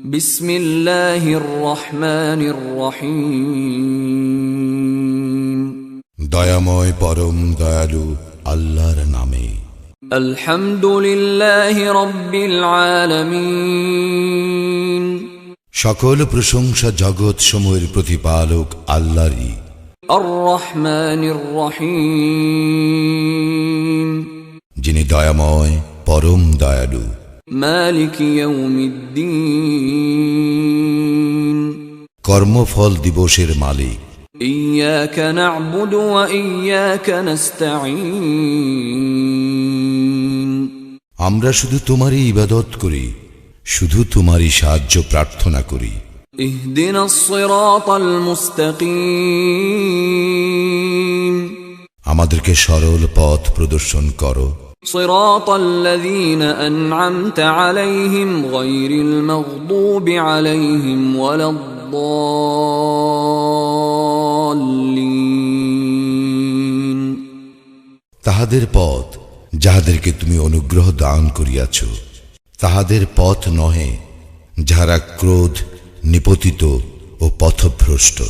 বিসমিল্লাহির রহমানির রহিম। দয়াময় পরম দয়ালু আল্লাহর নামে। আলহামদুলিল্লাহি রাব্বিল আলামিন। সকল প্রশংসা জগৎ সমূহের প্রতিপালক আল্লাহরই। আর রহমানির রহিম। যিনি দয়াময় পরম দয়ালু। মালিক ইয়াউমিদ্দিন। কর্মফল দিবসের মালিক। ইয়্যাকা না'বুদু ওয়া ইয়্যাকা নাস্তাঈন। আমরা শুধু তোমারই ইবাদত করি, শুধু তোমারই সাহায্য প্রার্থনা করি। ইহদিনাস সিরাতাল মুস্তাকিম। আমাদেরকে সরল পথ প্রদর্শন করো। সিরাতাল্লাযীনা আন'আমতা আলাইহিম গায়রিল মাগদুবি আলাইহিম ওয়ালাদ-দাল্লিন। তাহাদের পথ যাহাদেরকে তুমি অনুগ্রহ দান করিয়াছ, তাহাদের পথ নহে যাহারা ক্রোধ নিপতিত ও পথভ্রষ্ট।